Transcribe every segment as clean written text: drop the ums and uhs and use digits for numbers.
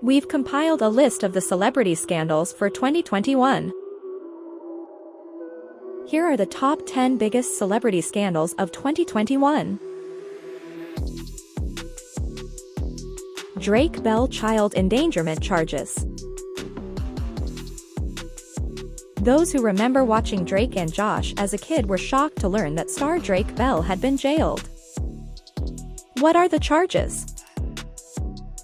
We've compiled a list of the celebrity scandals for 2021. Here are the top 10 biggest celebrity scandals of 2021. Drake-Bell child endangerment charges. Those who remember watching Drake and Josh as a kid were shocked to learn that star Drake-Bell had been jailed. What are the charges?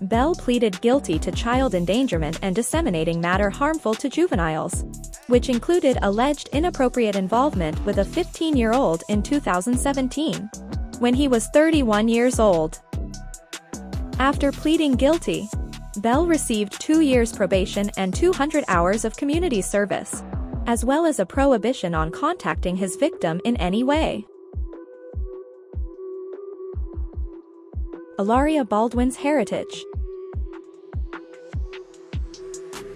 Bell pleaded guilty to child endangerment and disseminating matter harmful to juveniles, which included alleged inappropriate involvement with a 15-year-old in 2017, when he was 31 years old. After pleading guilty, Bell received 2 years probation and 200 hours of community service, as well as a prohibition on contacting his victim in any way. Hilaria Baldwin's heritage.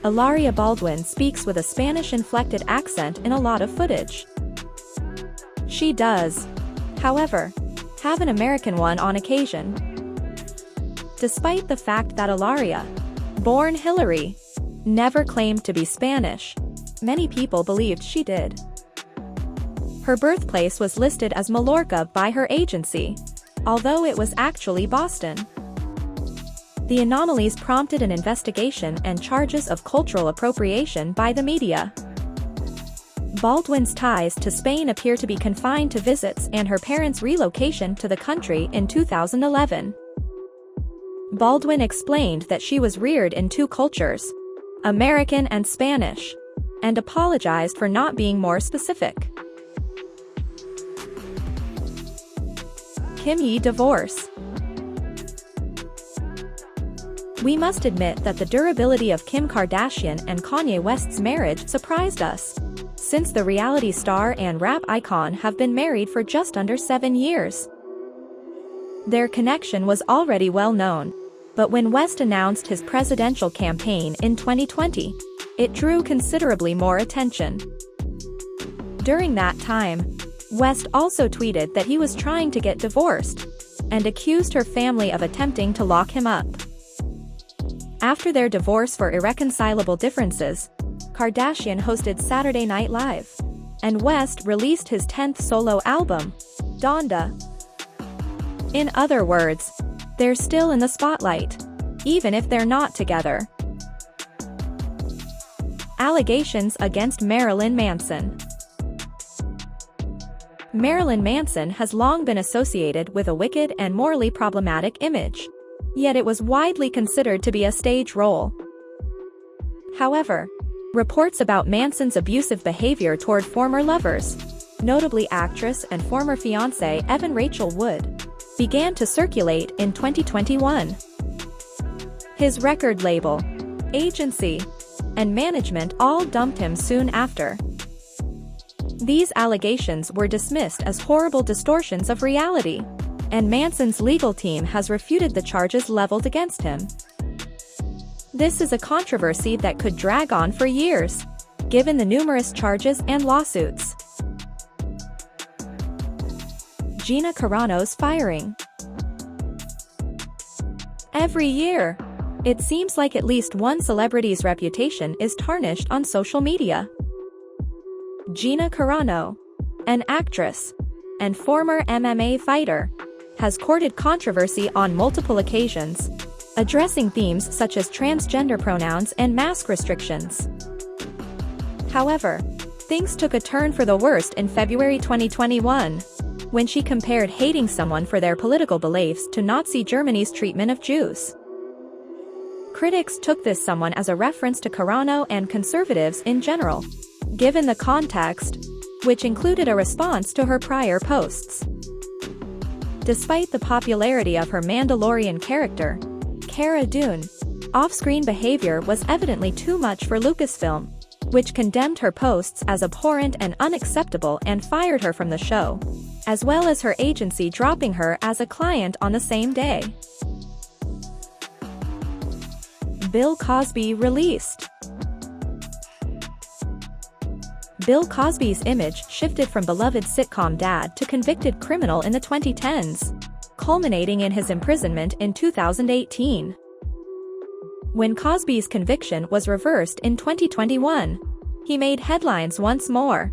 Hilaria Baldwin speaks with a Spanish-inflected accent in a lot of footage. She does, however, have an American one on occasion. Despite the fact that Hilaria, born Hillary, never claimed to be Spanish, many people believed she did. Her birthplace was listed as Mallorca by her agency, although it was actually Boston. The anomalies prompted an investigation and charges of cultural appropriation by the media. Baldwin's ties to Spain appear to be confined to visits and her parents' relocation to the country in 2011. Baldwin explained that she was reared in two cultures, American and Spanish, and apologized for not being more specific. Kimye divorce. We must admit that the durability of Kim Kardashian and Kanye West's marriage surprised us, since the reality star and rap icon have been married for just under 7 years. Their connection was already well known, but when West announced his presidential campaign in 2020, it drew considerably more attention. During that time, West also tweeted that he was trying to get divorced, and accused her family of attempting to lock him up. After their divorce for irreconcilable differences, Kardashian hosted Saturday Night Live, and West released his 10th solo album, Donda. In other words, they're still in the spotlight, even if they're not together. Allegations against Marilyn Manson. Marilyn Manson has long been associated with a wicked and morally problematic image, yet it was widely considered to be a stage role. However, reports about Manson's abusive behavior toward former lovers, notably actress and former fiancé Evan Rachel Wood, began to circulate in 2021. His record label, agency, and management all dumped him soon after. These allegations were dismissed as horrible distortions of reality, and Manson's legal team has refuted the charges leveled against him. This is a controversy that could drag on for years, given the numerous charges and lawsuits. Gina Caranos firing. Every year, it seems like at least one celebrity's reputation is tarnished on social media. Gina Carano, an actress and former MMA fighter, has courted controversy on multiple occasions, addressing themes such as transgender pronouns and mask restrictions. However, things took a turn for the worst in February 2021, when she compared hating someone for their political beliefs to Nazi Germany's treatment of Jews. Critics took this someone as a reference to Carano and conservatives in general, given the context, which included a response to her prior posts. Despite the popularity of her Mandalorian character, Cara Dune, off-screen behavior was evidently too much for Lucasfilm, which condemned her posts as abhorrent and unacceptable and fired her from the show, as well as her agency dropping her as a client on the same day. Bill Cosby released. Bill Cosby's image shifted from beloved sitcom dad to convicted criminal in the 2010s, culminating in his imprisonment in 2018. When Cosby's conviction was reversed in 2021, he made headlines once more.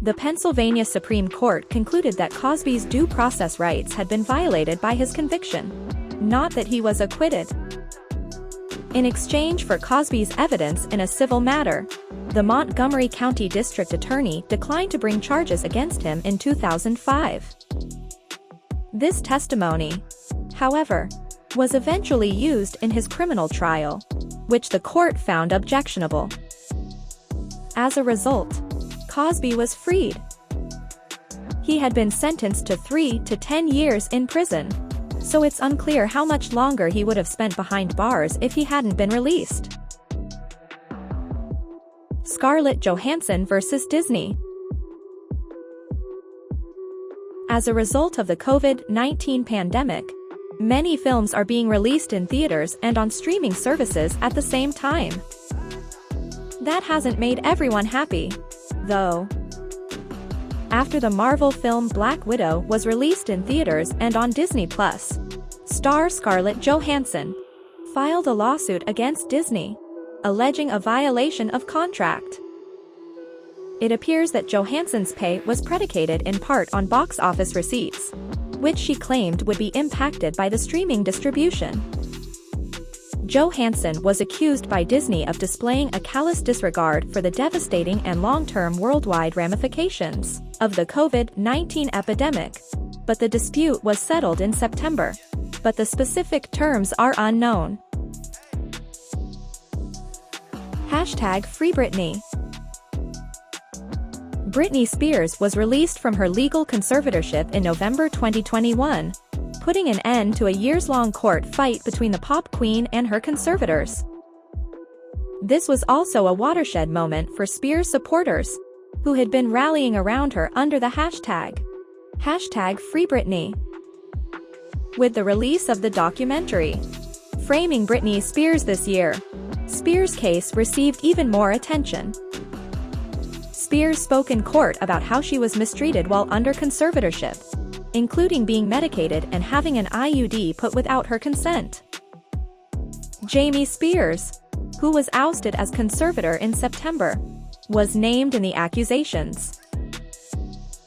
The Pennsylvania Supreme Court concluded that Cosby's due process rights had been violated by his conviction, not that he was acquitted. In exchange for Cosby's evidence in a civil matter, the Montgomery County District Attorney declined to bring charges against him in 2005. This testimony, however, was eventually used in his criminal trial, which the court found objectionable. As a result, Cosby was freed. He had been sentenced to 3 to 10 years in prison, so it's unclear how much longer he would have spent behind bars if he hadn't been released. Scarlett Johansson versus Disney. As a result of the COVID-19 pandemic, many films are being released in theaters and on streaming services at the same time. That hasn't made everyone happy, though. After the Marvel film Black Widow was released in theaters and on Disney+, star Scarlett Johansson filed a lawsuit against Disney, alleging a violation of contract. It appears that Johansson's pay was predicated in part on box office receipts, which she claimed would be impacted by the streaming distribution. Johansson was accused by Disney of displaying a callous disregard for the devastating and long-term worldwide ramifications of the COVID-19 epidemic, but the dispute was settled in September, but the specific terms are unknown. #FreeBritney. Britney Spears was released from her legal conservatorship in November 2021, putting an end to a years-long court fight between the pop queen and her conservators. This was also a watershed moment for Spears supporters, who had been rallying around her under the #FreeBritney. With the release of the documentary, Framing Britney Spears this year, Spears' case received even more attention. Spears spoke in court about how she was mistreated while under conservatorship, including being medicated and having an IUD put without her consent. Jamie Spears, who was ousted as conservator in September, was named in the accusations.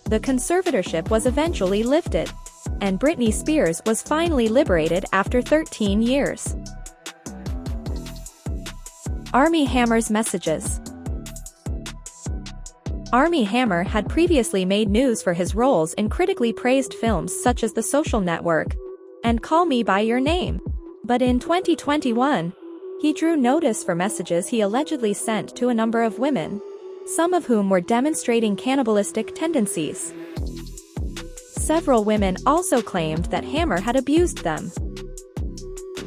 The conservatorship was eventually lifted, and Britney Spears was finally liberated after 13 years. Armie Hammer's messages. Armie Hammer had previously made news for his roles in critically praised films such as The Social Network and Call Me by Your Name, but in 2021, he drew notice for messages he allegedly sent to a number of women, some of whom were demonstrating cannibalistic tendencies. Several women also claimed that Hammer had abused them.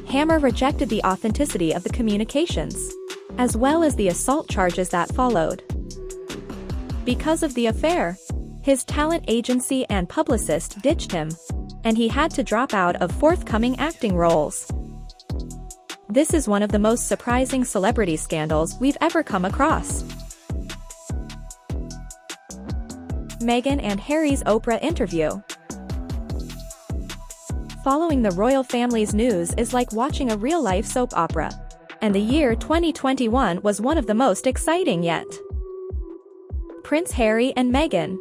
Hammer rejected the authenticity of the communications, as well as the assault charges that followed. Because of the affair, his talent agency and publicist ditched him, and he had to drop out of forthcoming acting roles. This is one of the most surprising celebrity scandals we've ever come across. Meghan and Harry's Oprah interview. Following the royal family's news is like watching a real-life soap opera, and the year 2021 was one of the most exciting yet. Prince Harry and Meghan,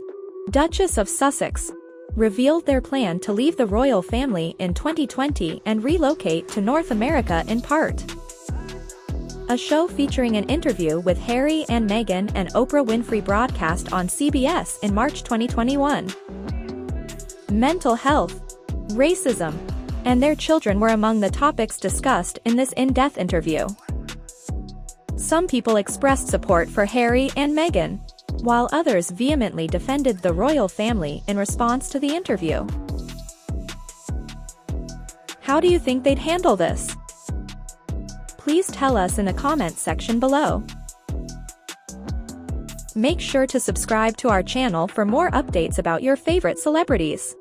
Duchess of Sussex, revealed their plan to leave the royal family in 2020 and relocate to North America in part. A show featuring an interview with Harry and Meghan and Oprah Winfrey broadcast on CBS in March 2021. Mental health, racism, and their children were among the topics discussed in this in-depth interview. Some people expressed support for Harry and Meghan, while others vehemently defended the royal family in response to the interview. How do you think they'd handle this? Please tell us in the comments section below. Make sure to subscribe to our channel for more updates about your favorite celebrities.